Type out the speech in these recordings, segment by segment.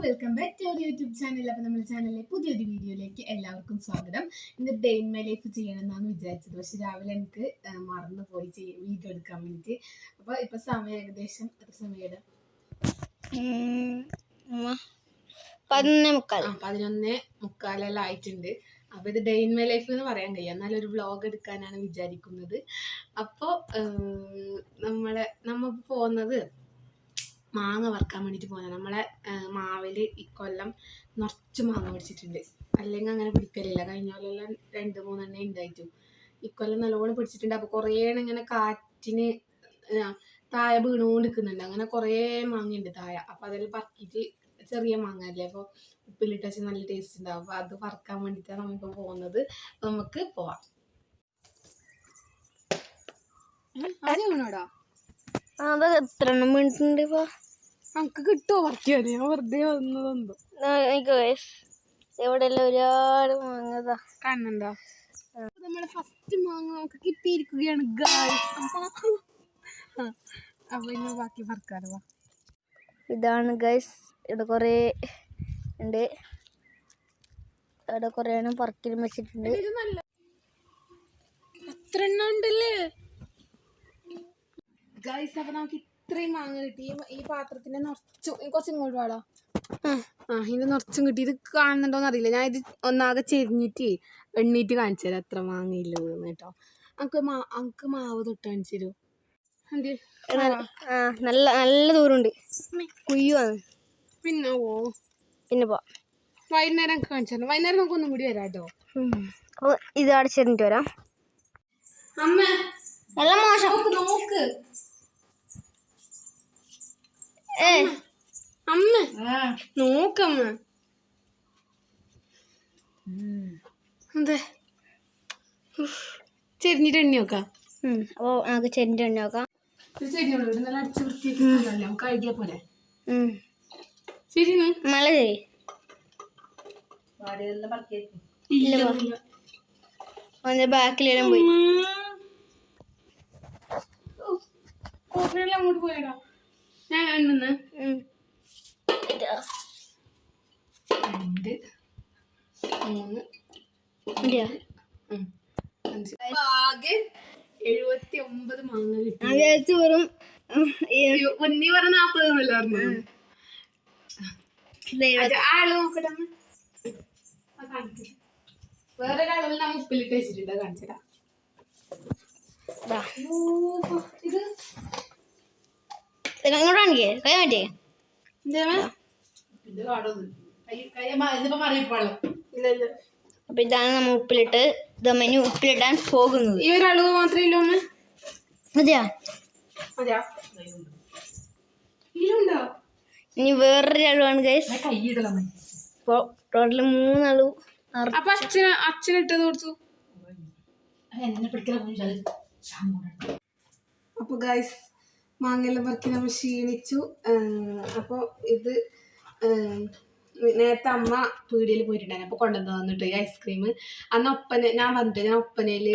Welcome back to our YouTube channel. അപ്പോൾ നമ്മുടെ ചാനലിലെ പുതിയൊരു വീഡിയോയിലേക്ക് എല്ലാവർക്കും സ്വാഗതം. ഇന്ന് ഡേ ഇൻ മൈ ലൈഫ് ചെയ്യണമെന്നാണ് വിചാരിച്ചത്, പക്ഷെ രാവിലെ എനിക്ക് മറന്നുപോയി വീഡിയോ എടുക്കാൻ വേണ്ടിയിട്ട്. അപ്പോൾ ഇപ്പോൾ സമയം ഏകദേശം എത്ര സമയം? 11:45 ആയിട്ടുണ്ട്. അപ്പോൾ ഇത് ഡേ ഇൻ മൈ ലൈഫ് എന്ന് പറയാൻ കഴിയും, എന്നാലും ഒരു വ്ളോഗ് എടുക്കാനാണ് വിചാരിക്കുന്നത്. അപ്പോൾ നമ്മൾ പോകുന്നത് മാങ്ങ വറുക്കാൻ വേണ്ടിയിട്ട് പോകുന്നത്. നമ്മളെ മാവിൽ ഇക്കൊല്ലം നിറച്ച് മാങ്ങ പിടിച്ചിട്ടുണ്ട്. അല്ലെങ്കിൽ അങ്ങനെ പിടിക്കലില്ല. കഴിഞ്ഞ കൊല്ലം 2-3 എണ്ണ ഉണ്ടായിട്ടു. ഇക്കൊല്ലം നല്ലോണം പിടിച്ചിട്ടുണ്ട്. അപ്പോൾ കുറേ ഇങ്ങനെ കാറ്റിന് താഴെ വീണുകൊണ്ടിരിക്കുന്നുണ്ട്. അങ്ങനെ കുറേ മാങ്ങയുണ്ട് താഴെ. അപ്പോൾ അതിൽ പറക്കിയിട്ട് ചെറിയ മാങ്ങ അല്ലേ, അപ്പോൾ ഉപ്പിലിട്ട് വെച്ചാൽ നല്ല ടേസ്റ്റ് ഉണ്ടാവും. അപ്പോൾ അത് വറുക്കാൻ വേണ്ടിയിട്ടാണ് നമുക്ക് പോകുന്നത്. നമുക്ക് പോവാം. എത്ര എണ്ണം വീണിട്ടുണ്ട് ഇപ്പൊ? നമുക്ക് കിട്ടുമോ വറക്കിയാൽ? ഞാൻ വെറുതെ വന്നതെന്തോ. എവിടെയല്ല ഒരുപാട് മാങ്ങതാ കാണുന്നുണ്ടോ? നമ്മളെ ഫസ്റ്റ് മാങ്ങ നമുക്ക് കിട്ടിയിരിക്കുകയാണ് ഗായ്സ്. അപ്പൊ ഇനി ബാക്കി വറക്കാലോ. ഇതാണ് ഗൈസ്, ഇവിടെ കുറേ ഉണ്ട്. ഇവിടെ കുറേ എണ്ണം പറക്കിലും വെച്ചിട്ടുണ്ട്. എത്ര എണ്ണം ഉണ്ടല്ലേ ഗൈസ്. അപ്പൊ നമുക്ക് ഇത്രയും മാങ്ങ കിട്ടി. ഈ പാത്രത്തിന്റെ നിറച്ചും കുറച്ച് ഇങ്ങോട്ട് വേടാ. ഇതിന്റെ നിറച്ചും കിട്ടി. ഇത് കാണുന്നുണ്ടോന്ന് അറിയില്ല. ഞാൻ ഇത് ഒന്നാകെ ചെരിഞ്ഞിട്ട് എണ്ണീറ്റ് കാണിച്ചു തരാം എത്ര മാങ്ങയില്ലത് കേട്ടോ. അങ്ക് മാവ് തൊട്ട് കാണിച്ചു തരൂ. നല്ല നല്ല ദൂരമുണ്ട്, കുയ്യുവാണ്. പിന്നെ പിന്നെ പോ വൈകുന്നേരം കാണിച്ചു തരാം. വൈകുന്നേരം നമുക്ക് ഒന്നും കൂടി വരാം കേട്ടോ. അപ്പോൾ ഇത് അടച്ചിട്ട് വരാം. അമ്മ നല്ല മോശം നോക്ക്. അമ്മ നോക്കമ്മ. അതെ ചെരിഞ്ഞിട്ട് എണ്ണി നോക്കാം. അപ്പോൾ നമുക്ക് ചെരിഞ്ഞിട്ട് എണ്ണി നോക്കാം. ചെരിഞ്ഞോളൂ, നല്ല അടിച്ച് വൃത്തിയാക്കില്ല, നമുക്ക് കഴുകിയ പോലെ. ശരി മഴ ബാക്കിലെല്ലാം പോയി. അങ്ങോട്ട് പോയടാ. ഞാൻ എണ്ണുന്നു. 2, 3, 5. ആകെ 79 മാങ്ങ കിട്ടി. വെറും നീ പറഞ്ഞ 40 എന്നല്ലായിരുന്നു. ആള് നോക്കട്ടെ. വേറൊരളവിൽ നമ്മൾ ഉപ്പിലിട്ട് വെച്ചിട്ടുണ്ട്, കാണിച്ചടാ. ഇത് ഇങ്ങോട്ടാണിക്കേ കൈ മാറ്റേ. അപ്പൊ ഇതാണ് നമ്മൾ ഉപ്പിലിട്ട് ദമ്മന് ഉപ്പിലിട്ടാൻ പോകുന്നത്. ഈ ഒരു അളവ് മാത്രമേ ഇല്ലോ അമ്മ? അതെയാ? ഇനി വേറൊരു അളവാണ് ഗൈസ്. ഇപ്പോൾ ടോട്ടൽ 3 അളവ്. അപ്പൊ അച്ഛനിട്ടത് കൊടുത്തു. അപ്പൊ ഗൈസ് മാങ്ങയെല്ലാം പറക്കി നമ്മൾ ക്ഷീണിച്ചു. അപ്പോൾ ഇത് നേരത്തെ അമ്മ പീടികയിൽ പോയിട്ടുണ്ടായിരുന്നു. അപ്പോൾ കൊണ്ടുവന്ന് തന്നിട്ട് ഈ ഐസ്ക്രീം. അന്ന് ഞാൻ പറഞ്ഞിട്ട് ഞാൻ ഒപ്പനയിൽ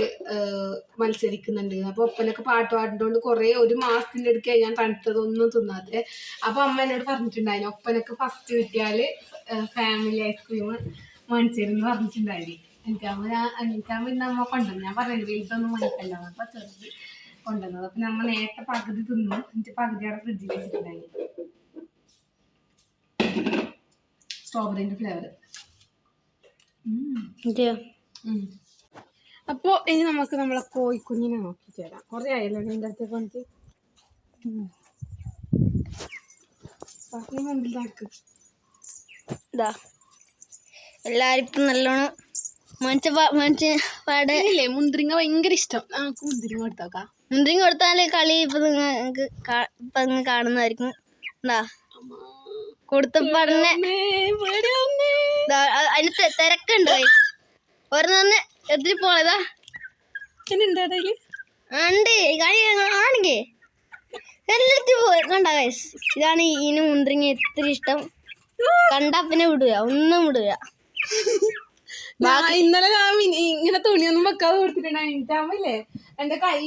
മത്സരിക്കുന്നുണ്ട്. അപ്പോൾ ഒപ്പനൊക്കെ പാട്ട് പാടുന്നതുകൊണ്ട് കുറേ 1 മാസത്തിൻ്റെ അടുക്കായി ഞാൻ തണുത്തതൊന്നും തിന്നാതെ. അപ്പോൾ അമ്മ എന്നോട് പറഞ്ഞിട്ടുണ്ടായിരുന്നു ഒപ്പനൊക്കെ ഫസ്റ്റ് കിട്ടിയാൽ ഫാമിലി ഐസ്ക്രീം മേടിച്ചിരുന്നു പറഞ്ഞിട്ടുണ്ടായിരുന്നു. എനിക്കാകുമ്പോൾ ഇന്ന് അമ്മ കൊണ്ടുവന്നു. ഞാൻ പറഞ്ഞു വലുതൊന്നും മേടിക്കല്ല. അപ്പോൾ ചെറുത് കൊണ്ടുവന്നത്. അപ്പം നമ്മൾ നേരത്തെ പകുതി തിന്നു. എന്നിട്ട് പകുതി അവിടെ ഫ്രിഡ്ജിൽ വെച്ചിട്ടുണ്ടായി. സ്ട്രോബെറിന്റെ ഫ്ലേവർ. അപ്പോൾ ഇനി നമുക്ക് നമ്മളെ കോഴിക്കുഞ്ഞിനെ നോക്കിയിട്ട് വരാം. കുറേ ആയല്ലോ എൻ്റെ അടുത്തേക്ക് വന്നിട്ട്. മുമ്പിൽ നടക്ക്. എല്ലാരും ഇപ്പം നല്ലോണം മനസ്സിലെ മുന്തിരിങ്ങ ഭയങ്കര ഇഷ്ടം. നമുക്ക് മുന്തിരിങ്ങ കൊടുത്തോക്കാം. മുന്തിരിങ്ങ കൊടുത്താല് കളി ഇപ്പൊ നിങ്ങൾക്ക് കാണുന്നതായിരിക്കും. കൊടുത്തപ്പാടന്നെ അതിന് തിരക്കുണ്ട്. ഒരെണ്ണം എത്തിരി പോണതാ ഉണ്ട് ആണെങ്കിൽ എല്ലാത്തിനും പോയി കണ്ട ഗൈസ്. ഇതാണ് ഇതിന് മുന്തിരിങ്ങ ഇത്തിരി ഇഷ്ടം. കണ്ടാ പിന്നെ വിടുക, ഒന്നും വിടുക. ഇന്നലെ ഞാൻ ഇങ്ങനെ തുണിയൊന്നും വെക്കാതെ കൊടുത്തിട്ടുണ്ടായില്ലേ. എന്റെ കൈ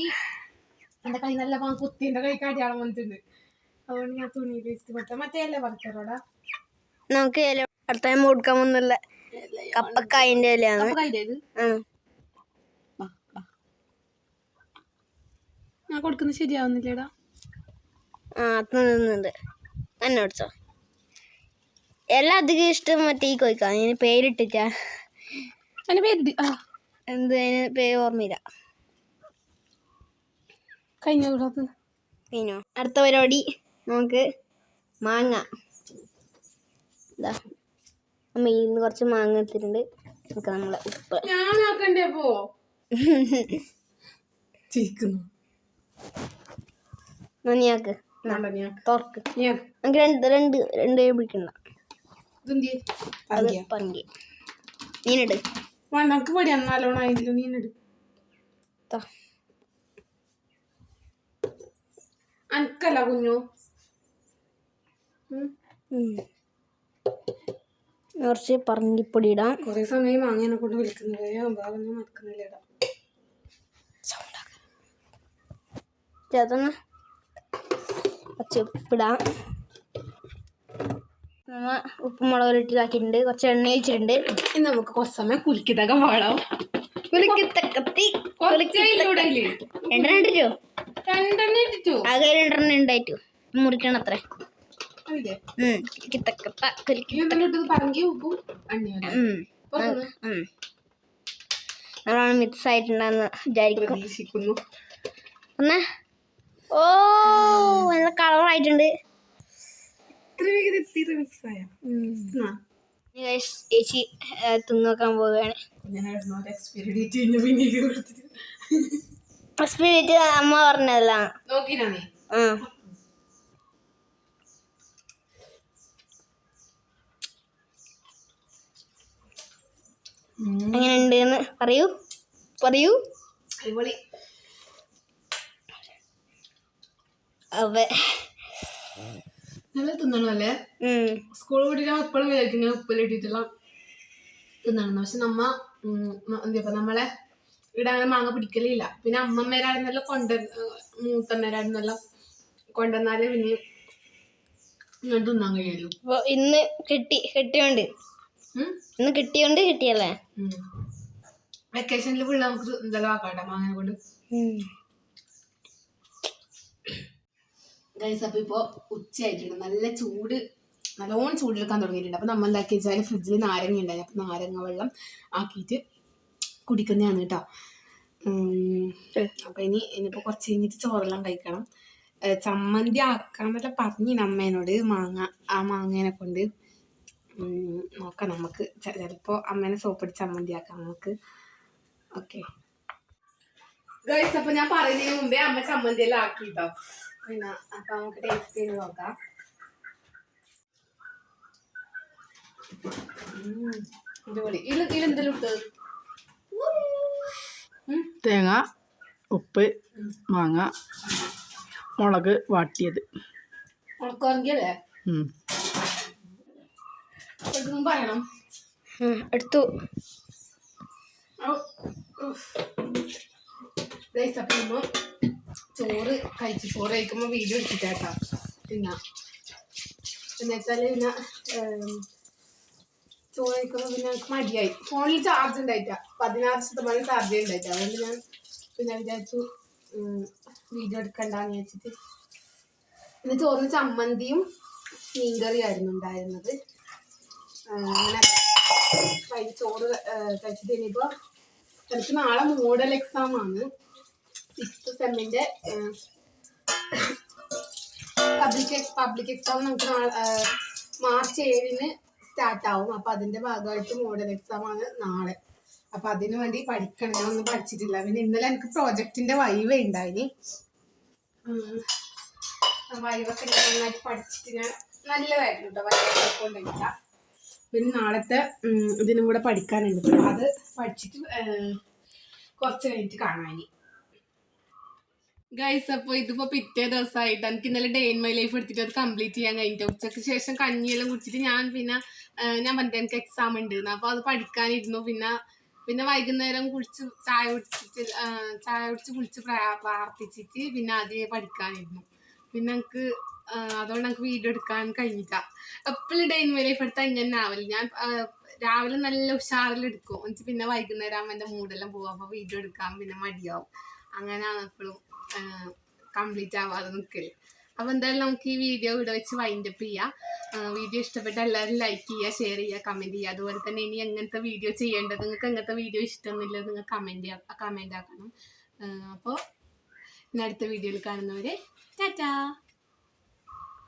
നല്ല കുത്തി എന്റെ കൈ കടിയാളം വന്നിട്ടുണ്ട്. അതുകൊണ്ട് ഞാൻ തുണിയിൽ വെച്ചിട്ട് കൊടുത്ത മറ്റേ അല്ലേ പറിക്കാറോടാ. നമുക്ക് അടുത്ത ടൈം കൊടുക്കാൻ പോകുന്നില്ല കപ്പക്കായന്റെ ഇലയാണ്. ഞാൻ കൊടുക്കുന്നത് ശരിയാവുന്നില്ലേടാ. നിന്നുണ്ട് തന്നെ പഠിച്ചോ. എല്ലാം അധികം ഇഷ്ടം മറ്റേ ഈ കോഴിക്കാ. അതിന് പേരിട്ടിട്ടാ. എന്ത് അതിന് പേര് ഓർമ്മയില്ല. കഴിഞ്ഞോ? അടുത്ത പരിപാടി നമുക്ക് മാങ്ങ. ഇതാ അമ്മ ഇന്ന് കുറച്ച് മാങ്ങ എടുത്തിട്ടുണ്ട്. നമുക്ക് നമ്മളെ ഉപ്പ് നനിയാക്ക് തുറക്ക്. നമുക്ക് രണ്ട് പിടിക്കണ്ട. അത് പങ്കി നീനിട്. അനക്കല്ല കുഞ്ഞു. കുറച്ച് പറങ്കിപ്പൊടി ഇടാം. കൊറേ സമയം മാങ്ങേനെ കൊണ്ട് വിളിക്കുന്നത് നടക്കുന്നില്ലേടാ. ചേർന്ന് കുറച്ച് ഉപ്പിടാം. ഉപ്പ് മുളകിലിട്ട് ഇതാക്കിയിട്ടുണ്ട്. കുറച്ച് എണ്ണ ഒഴിച്ചിട്ടുണ്ട്. ഇനി നമുക്ക് കുറച്ച് സമയം കുലിക്കിതകം പാടാം. ആകെ 2 ഉണ്ടായിട്ടു മുറിക്കണം അത്ര. നല്ലോണം മിക്സ് ആയിട്ടുണ്ടെന്ന് വിചാരിക്കുന്നു. ഒന്ന് ഓ നല്ല കളറായിട്ടുണ്ട്. ചേച്ചി തിന്നോക്കാൻ പോവുകയാണ്. എക്സ്പീരിയൻസ് അമ്മ പറഞ്ഞതല്ല. എങ്ങനെയുണ്ട് പറയൂ. നല്ല തിന്നണല്ലേ. സ്കൂൾ വിട്ടിട്ട് എപ്പോഴും വിചാരിക്കും ഇങ്ങനെ ഉപ്പിലിട്ടിട്ടുള്ള തിന്നണം. പക്ഷെ എന്താ നമ്മളെ ഇവിടെ അങ്ങനെ മാങ്ങ പിടിക്കലില്ല. പിന്നെ അമ്മമ്മേരായിരുന്നല്ലോ മൂത്തമ്മേരായിരുന്നല്ലോ കൊണ്ടുവന്നാലേ പിന്നെ ഞാൻ തിന്നാൻ കഴിയുള്ളൂ. ഇന്ന് കിട്ടിയോണ്ട് കിട്ടിയല്ലേ. വെക്കേഷനിൽ ഫുള്ള് നമുക്ക് എന്തെല്ലാം ആക്കാട്ടെ മാങ്ങനെ കൊണ്ട്. അപ്പൊ ഇപ്പൊ ഉച്ചയായിട്ടുണ്ട്. നല്ല ചൂട്, നല്ലോണം ചൂടെടുക്കാൻ തുടങ്ങിയിട്ടുണ്ട്. അപ്പൊ നമ്മൾ എന്താക്കി വെച്ചാൽ ഫ്രിഡ്ജിൽ നാരങ്ങ ഉണ്ടായിരുന്നു. അപ്പൊ നാരങ്ങ വെള്ളം ആക്കിയിട്ട് കുടിക്കുന്നതാണ് കേട്ടോ. അപ്പൊ ഇനിയിപ്പോ കുറച്ച് കഴിഞ്ഞിട്ട് ചോറെല്ലാം കഴിക്കണം. ചമ്മന്തി ആക്കാന്നല്ല പറഞ്ഞു അമ്മേനോട്. ആ മാങ്ങേനെ കൊണ്ട് നോക്കാം. നമുക്ക് ചിലപ്പോ അമ്മേനെ സോപ്പിട്ട് ചമ്മന്തി ആക്കാം നമുക്ക്. ഓക്കെ ഗൈസ്, അപ്പൊ ഞാൻ പറയുന്നതിന് മുമ്പേ അമ്മ ചമ്മന്തി എല്ലാം ആക്കി കേട്ടോ. പിന്നെ അപ്പൊ നമുക്ക് ടേസ്റ്റ് ചെയ്ത് നോക്കാം. ഇതിലെന്തെങ്കിലും ഇട്ട് തേങ്ങ, ഉപ്പ്, മാങ്ങ, മുളക് വാട്ടിയത്. ഉണക്കറിയല്ലേ പറയണം. എടുത്തു. അപ്പൊ ചോറ് കഴിക്കുമ്പോ വീഡിയോ എടുത്തിട്ടാ. പിന്നെ വെച്ചാല് പിന്നെ ചോറ് കഴിക്കുമ്പോ പിന്നെ എനിക്ക് മടിയായി. ഫോണിൽ ചാർജ് ഉണ്ടായിട്ടാ, 16% ചാർജ് ഉണ്ടായിട്ടാ. അതുകൊണ്ട് ഞാൻ പിന്നെ വിചാരിച്ചു വീഡിയോ എടുക്കണ്ടെന്ന് വെച്ചിട്ട്. പിന്നെ ചോറിന് ചമ്മന്തിയും മീൻകറിയായിരുന്നു ഉണ്ടായിരുന്നത്. അങ്ങനെ ചോറ് കഴിച്ചിട്ട് ഇനിയിപ്പോ എനിക്ക് നാളെ മോഡൽ എക്സാം ആണ്. 6th സെമ്മിന്റെ പബ്ലിക് എക്സാം നമുക്ക് മാർച്ച് 7 സ്റ്റാർട്ട് ആവും. അപ്പൊ അതിന്റെ ഭാഗമായിട്ട് മോഡൽ എക്സാം ആണ് നാളെ. അപ്പൊ അതിനു വേണ്ടി പഠിക്കണം. ഞാൻ ഒന്നും പഠിച്ചിട്ടില്ല. പിന്നെ ഇന്നലെ എനിക്ക് പ്രോജക്റ്റിന്റെ വൈവ ഉണ്ടായിന്. വൈവൊക്കെ ഞാൻ നന്നായിട്ട് പഠിച്ചിട്ട് ഞാൻ നല്ലതായിരുന്നു കേട്ടോ. വൈവ. പിന്നെ നാളത്തെ ഇതിനും കൂടെ പഠിക്കാനുണ്ട്. അത് പഠിച്ചിട്ട് കുറച്ച് കഴിഞ്ഞിട്ട് കാണാനി. ഗൈസ്, അപ്പൊ ഇതിപ്പോ പിറ്റേ ദിവസമായിട്ട് എനിക്ക് ഇന്നലെ ഡേ ഇൻ മൈ ലൈഫ് എടുത്തിട്ട് അത് കംപ്ലീറ്റ് ചെയ്യാൻ കഴിഞ്ഞിട്ട് ഉച്ചക്ക് ശേഷം കഞ്ഞിയെല്ലാം കുടിച്ചിട്ട് ഞാൻ പറഞ്ഞിട്ട് എനിക്ക് എക്സാം ഉണ്ട്. അപ്പൊ അത് പഠിക്കാനിരുന്നു. പിന്നെ വൈകുന്നേരം ചായ കുടിച്ച് കുളിച്ച് പ്രാർത്ഥിച്ചിട്ട് പിന്നെ ആദ്യം പഠിക്കാനിരുന്നു. പിന്നെ എനിക്ക് അതുകൊണ്ട് എനിക്ക് വീഡിയോ എടുക്കാൻ കഴിഞ്ഞില്ല. എപ്പോഴും ഡേ ഇൻ മൈ ലൈഫ് എടുത്താൽ ഇങ്ങനെ ആവില്ല. ഞാൻ രാവിലെ നല്ല ഉഷാറിലെടുക്കും, എന്നിട്ട് പിന്നെ വൈകുന്നേരം ആകുമ്പോൾ എൻ്റെ മൂടെല്ലാം പോകും. അപ്പോൾ വീഡിയോ എടുക്കാൻ പിന്നെ മടിയാവും. അങ്ങനെയാണ് എപ്പോഴും കംപ്ലീറ്റ് ആവാതെ നിൽക്കല്. അപ്പോൾ എന്തായാലും നമുക്ക് ഈ വീഡിയോ ഇവിടെ വെച്ച് വൈൻഡപ്പ് ചെയ്യാം. വീഡിയോ ഇഷ്ടപ്പെട്ട എല്ലാവരും ലൈക്ക് ചെയ്യുക, ഷെയർ ചെയ്യുക, കമൻറ്റ് ചെയ്യുക. അതുപോലെ തന്നെ ഇനി എങ്ങനത്തെ വീഡിയോ ചെയ്യേണ്ടത്, നിങ്ങൾക്ക് എങ്ങനത്തെ വീഡിയോ ഇഷ്ടമൊന്നുമില്ലത് നിങ്ങൾ കമൻറ്റ് ആക്കണം. അപ്പോൾ ഇനി അടുത്ത വീഡിയോയിൽ കാണുന്നവരെ ടാറ്റാ.